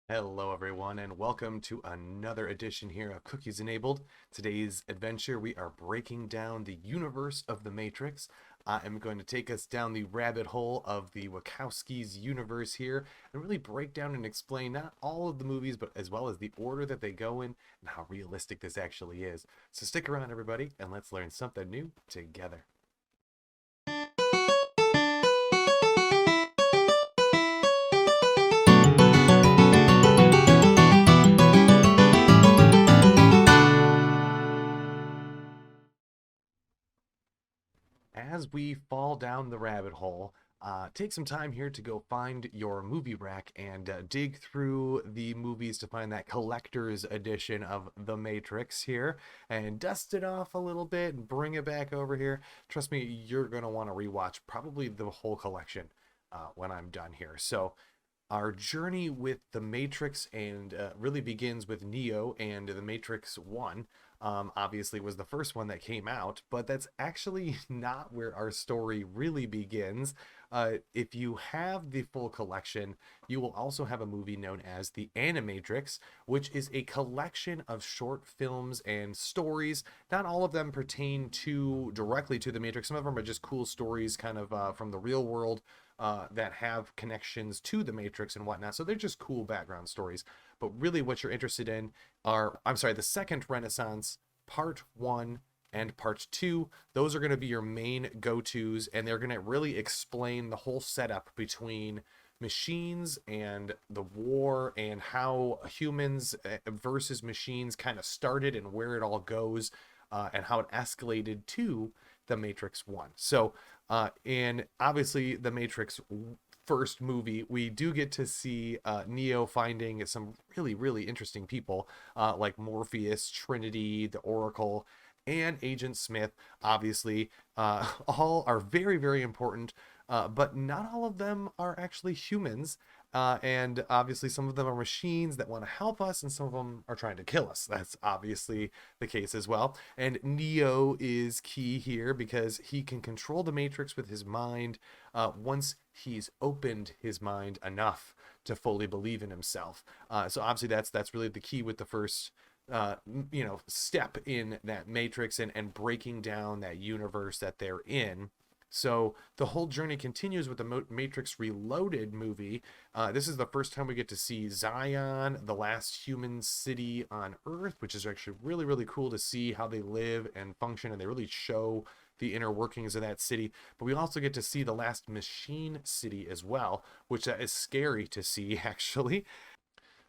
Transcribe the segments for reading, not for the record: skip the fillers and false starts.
Hello, everyone, and welcome to another edition here of Cookies Enabled. Today's adventure, we are breaking down the universe of the Matrix. I am going to take us down the rabbit hole of the Wachowskis universe here and really break down and explain not all of the movies, but as well as the order that they go in and how realistic this actually is. So stick around, everybody, and let's learn something new together. As we fall down the rabbit hole, take some time here to go find your movie rack and dig through the movies to find that collector's edition of The Matrix here and dust it off a little bit and bring it back over here. Trust me, you're going to want to rewatch probably the whole collection when I'm done here. So, our journey with the Matrix and really begins with Neo and the Matrix 1. Obviously was the first one that came out, but that's actually not where our story really begins. If you have the full collection, you will also have a movie known as the AniMatrix, which is a collection of short films and stories. Not all of them pertain to directly to the Matrix. Some of them are just cool stories kind of from the real world that have connections to the Matrix and whatnot. So they're just cool background stories. But really, what you're interested in are, I'm sorry, the second Renaissance, part one and part two. Those are going to be your main go tos, and they're going to really explain the whole setup between machines and the war and how humans versus machines kind of started and where it all goes and how it escalated to the Matrix 1. So, in obviously the Matrix first movie, we do get to see Neo finding some really, really interesting people like Morpheus, Trinity, the Oracle, and Agent Smith. Obviously, all are very, very important, but not all of them are actually humans. And obviously, some of them are machines that want to help us, and some of them are trying to kill us. That's obviously the case as well. And Neo is key here because he can control the Matrix with his mind once he's opened his mind enough to fully believe in himself. So obviously, that's really the key with the first step in that Matrix and breaking down that universe that they're in. So the whole journey continues with the Matrix Reloaded movie. This is the first time we get to see Zion, the last human city on Earth, which is actually really, really cool to see how they live and function, and they really show the inner workings of that city. But we also get to see the last machine city as well, which is scary to see, actually.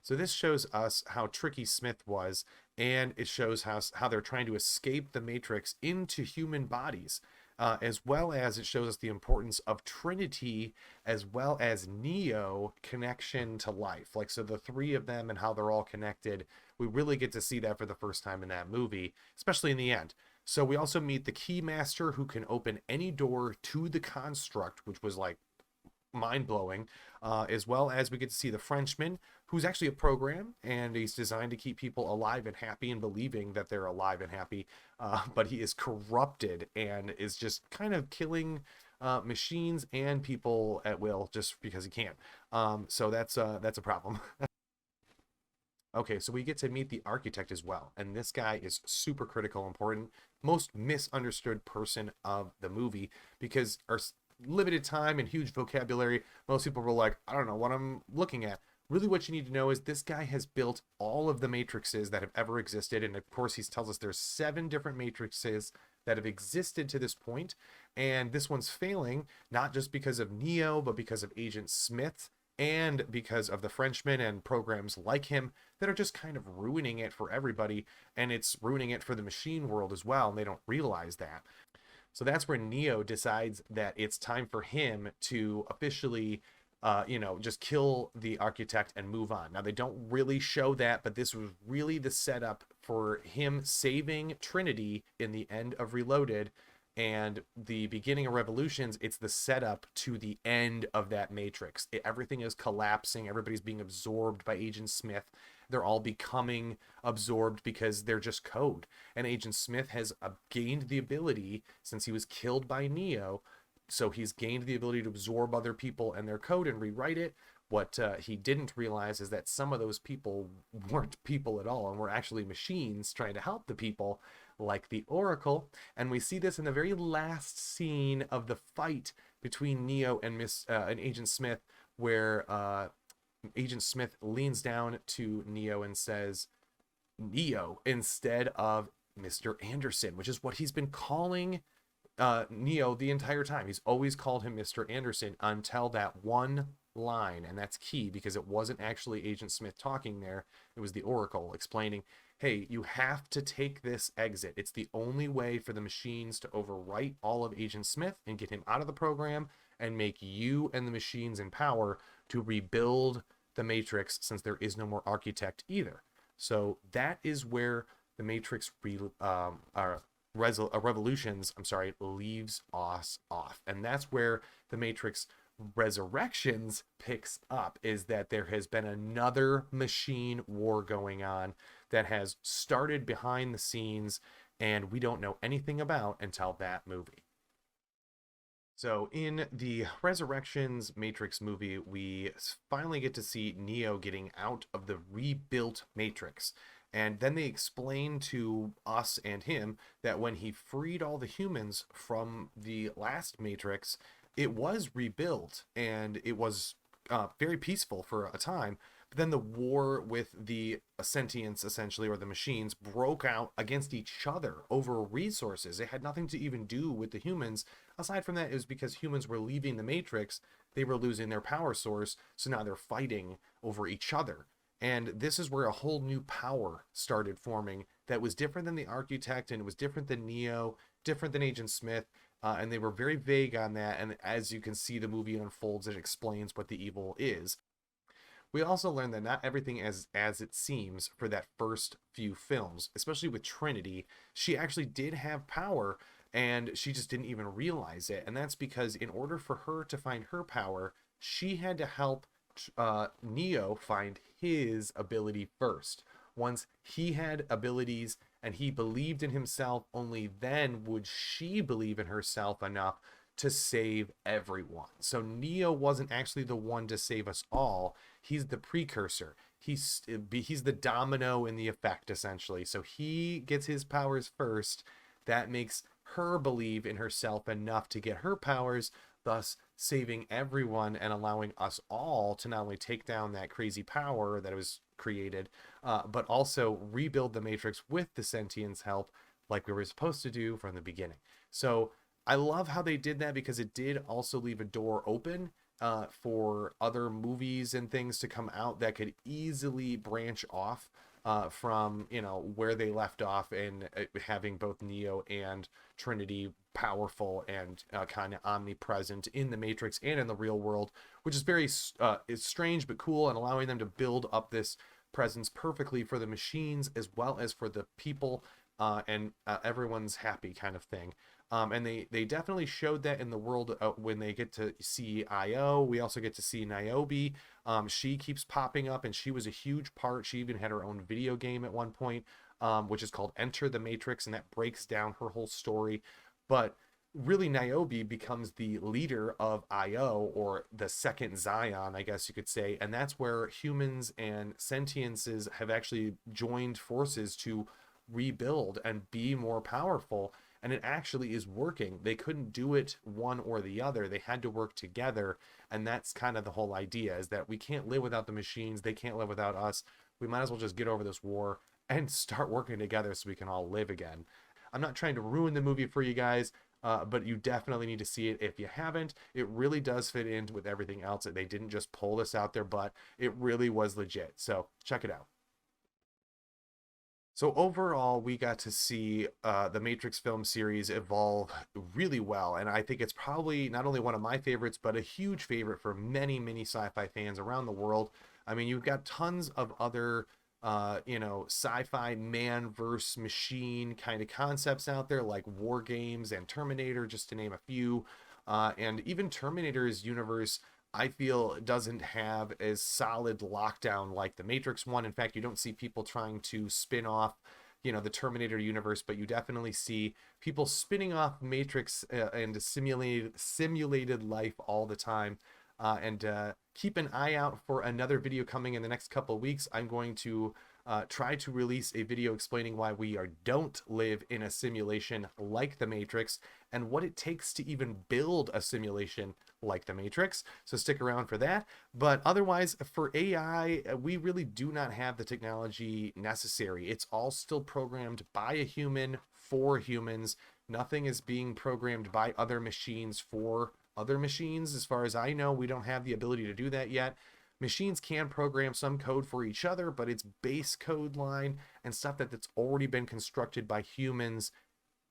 So this shows us how tricky Smith was, and it shows how they're trying to escape the Matrix into human bodies, as well as it shows us the importance of Trinity as well as Neo connection to life. Like, so the three of them and how they're all connected, we really get to see that for the first time in that movie, especially in the end. So we also meet the Keymaster who can open any door to the construct, which was like mind blowing, as well as we get to see the Frenchman, who's actually a program and he's designed to keep people alive and happy and believing that they're alive and happy. But he is corrupted and is just kind of killing machines and people at will just because he can. So that's a problem. Okay, so we get to meet the architect as well, and this guy is super critical, important, most misunderstood person of the movie because our limited time and huge vocabulary, most people were like, I don't know what I'm looking at. Really, what you need to know is this guy has built all of the matrices that have ever existed, and of course, he tells us there's 7 different matrices that have existed to this point, and this one's failing not just because of Neo, but because of Agent Smith and because of the Frenchman and programs like him that are just kind of ruining it for everybody, and it's ruining it for the machine world as well, and they don't realize that. So that's where Neo decides that it's time for him to officially, just kill the architect and move on. Now, they don't really show that, but this was really the setup for him saving Trinity in the end of Reloaded and the beginning of Revolutions. It's the setup to the end of that Matrix. Everything is collapsing. Everybody's being absorbed by Agent Smith. They're all becoming absorbed because they're just code. And Agent Smith has gained the ability, since he was killed by Neo, so he's gained the ability to absorb other people and their code and rewrite it, What he didn't realize is that some of those people weren't people at all and were actually machines trying to help the people, like the Oracle. And we see this in the very last scene of the fight between Neo and and Agent Smith, where Agent Smith leans down to Neo and says Neo instead of Mr. Anderson, which is what he's been calling Neo the entire time. He's always called him Mr. Anderson until that one line, and that's key because it wasn't actually Agent Smith talking there. It was the Oracle explaining, hey, you have to take this exit. It's the only way for the machines to overwrite all of Agent Smith and get him out of the program and make you and the machines in power to rebuild the Matrix, since there is no more architect either. So that is where the Matrix Revolutions, leaves us off. And that's where the Matrix Resurrections picks up, is that there has been another machine war going on that has started behind the scenes and we don't know anything about until that movie. So in the Resurrections Matrix movie, we finally get to see Neo getting out of the rebuilt Matrix. And then they explain to us and him that when he freed all the humans from the last Matrix, it was rebuilt and it was very peaceful for a time. But then the war with the sentients, essentially, or the machines, broke out against each other over resources. It had nothing to even do with the humans. Aside from that, it was because humans were leaving the Matrix, they were losing their power source, so now they're fighting over each other. And this is where a whole new power started forming that was different than the Architect, and it was different than Neo, different than Agent Smith, and they were very vague on that. And as you can see, the movie unfolds, it explains what the evil is. We also learned that not everything as it seems for that first few films, especially with Trinity. She actually did have power, and she just didn't even realize it. And that's because in order for her to find her power, she had to help Neo find his ability first. Once he had abilities and he believed in himself, only then would she believe in herself enough to save everyone. So Neo wasn't actually the one to save us all. He's the precursor. He's the domino in the effect, essentially. So he gets his powers first. That makes her believe in herself enough to get her powers, thus saving everyone and allowing us all to not only take down that crazy power that was created, but also rebuild the Matrix with the sentience help, like we were supposed to do from the beginning. So I love how they did that, because it did also leave a door open for other movies and things to come out that could easily branch off from, where they left off, and having both Neo and Trinity powerful and kind of omnipresent in the Matrix and in the real world, which is very is strange but cool, and allowing them to build up this presence perfectly for the machines as well as for the people, and everyone's happy kind of thing. And they definitely showed that in the world when they get to see Io. We also get to see Niobe. She keeps popping up, and she was a huge part. She even had her own video game at one point, which is called Enter the Matrix, and that breaks down her whole story. But really, Niobe becomes the leader of Io, or the second Zion, I guess you could say. And that's where humans and sentiences have actually joined forces to rebuild and be more powerful. And it actually is working. They couldn't do it one or the other. They had to work together. And that's kind of the whole idea, is that we can't live without the machines. They can't live without us. We might as well just get over this war and start working together so we can all live again. I'm not trying to ruin the movie for you guys, but you definitely need to see it if you haven't. It really does fit in with everything else. They didn't just pull this out their butt. It really was legit. So check it out. So overall, we got to see the Matrix film series evolve really well, and I think it's probably not only one of my favorites, but a huge favorite for many, many sci-fi fans around the world. I mean, you've got tons of other, sci-fi man versus machine kind of concepts out there, like WarGames and Terminator, just to name a few. And even Terminator's universe, I feel, doesn't have as solid lockdown like the Matrix one. In fact, you don't see people trying to spin off, the Terminator universe, but you definitely see people spinning off Matrix and simulated life all the time. And keep an eye out for another video coming in the next couple of weeks. I'm going to try to release a video explaining why we don't live in a simulation like the Matrix and what it takes to even build a simulation like the Matrix. So stick around for that. But otherwise, for AI, we really do not have the technology necessary. It's all still programmed by a human for humans. Nothing is being programmed by other machines for other machines. As far as I know, we don't have the ability to do that yet. Machines can program some code for each other, but it's base code line and stuff that's already been constructed by humans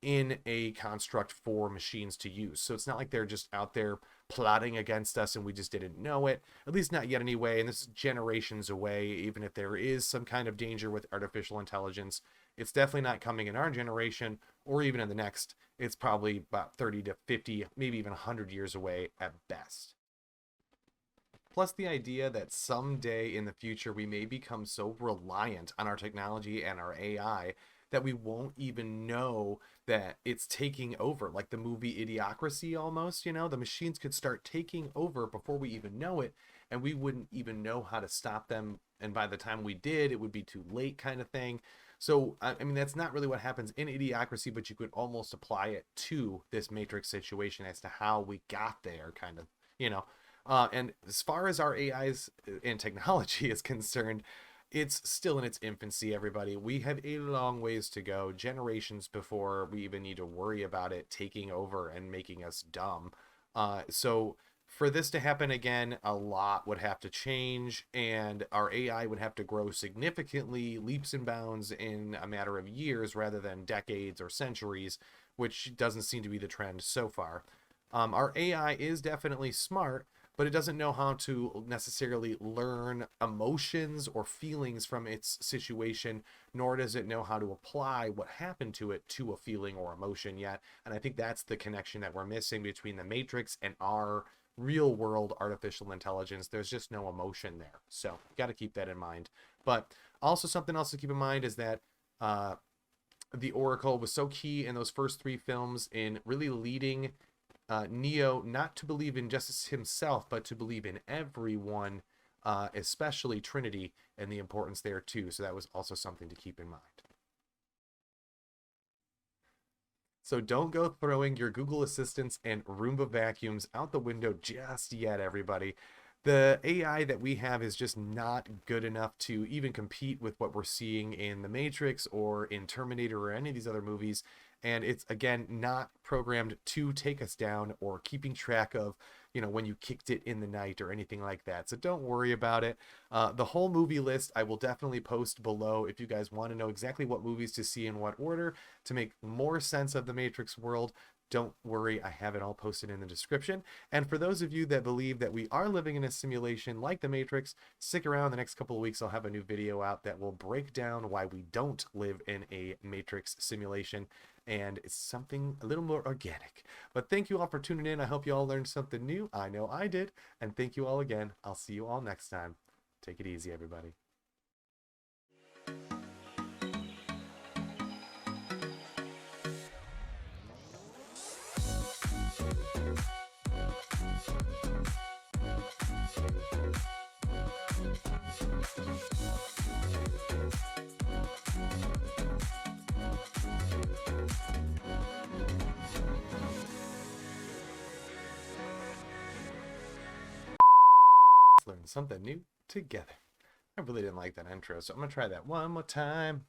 in a construct for machines to use. So it's not like they're just out there plotting against us and we just didn't know it, at least not yet anyway. And this is generations away. Even if there is some kind of danger with artificial intelligence, it's definitely not coming in our generation or even in the next. It's probably about 30 to 50, maybe even 100 years away at best. Plus the idea that someday in the future we may become so reliant on our technology and our AI that we won't even know that it's taking over, like the movie Idiocracy almost, you know, the machines could start taking over before we even know it, and we wouldn't even know how to stop them, and by the time we did, it would be too late kind of thing. So, I mean, that's not really what happens in Idiocracy, but you could almost apply it to this Matrix situation as to how we got there, kind of, you know. And as far as our AIs and technology is concerned, it's still in its infancy, everybody. We have a long ways to go, generations before we even need to worry about it taking over and making us dumb. So for this to happen again, a lot would have to change, and our AI would have to grow significantly, leaps and bounds in a matter of years rather than decades or centuries, which doesn't seem to be the trend so far. Our AI is definitely smart, but it doesn't know how to necessarily learn emotions or feelings from its situation, nor does it know how to apply what happened to it to a feeling or emotion yet. And I think that's the connection that we're missing between the Matrix and our real world artificial intelligence. There's just no emotion there. So you got to keep that in mind. But also something else to keep in mind is that the Oracle was so key in those first three films in really leading Neo not to believe in justice himself, but to believe in everyone, especially Trinity, and the importance there too. So that was also something to keep in mind. So don't go throwing your Google Assistants and Roomba vacuums out the window just yet, everybody. The AI that we have is just not good enough to even compete with what we're seeing in The Matrix or in Terminator or any of these other movies. And it's, again, not programmed to take us down or keeping track of, you know, when you kicked it in the night or anything like that. So don't worry about it. The whole movie list I will definitely post below if you guys want to know exactly what movies to see in what order to make more sense of the Matrix world. Don't worry, I have it all posted in the description. And for those of you that believe that we are living in a simulation like the Matrix, stick around. The next couple of weeks I'll have a new video out that will break down why we don't live in a Matrix simulation, and it's something a little more organic. But thank you all for tuning in. I hope you all learned something new. I know I did. And thank you all again. I'll see you all next time. Take it easy, everybody. Learn something new together. I really didn't like that intro, so I'm gonna try that one more time.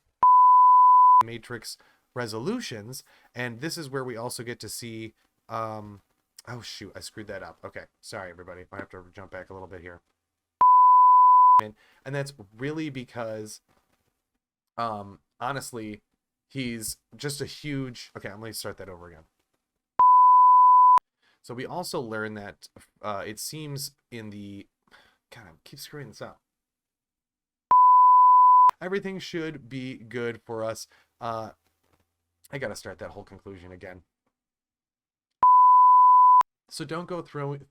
Matrix resolutions, and this is where we also get to see oh shoot, I screwed that up. Okay, sorry everybody, I have to jump back a little bit here. And that's really because honestly, he's just a huge, okay, I'm gonna start that over again. So we also learn that it seems in the, God, I keep screwing this up. Everything should be good for us. I gotta start that whole conclusion again. So don't go throwing,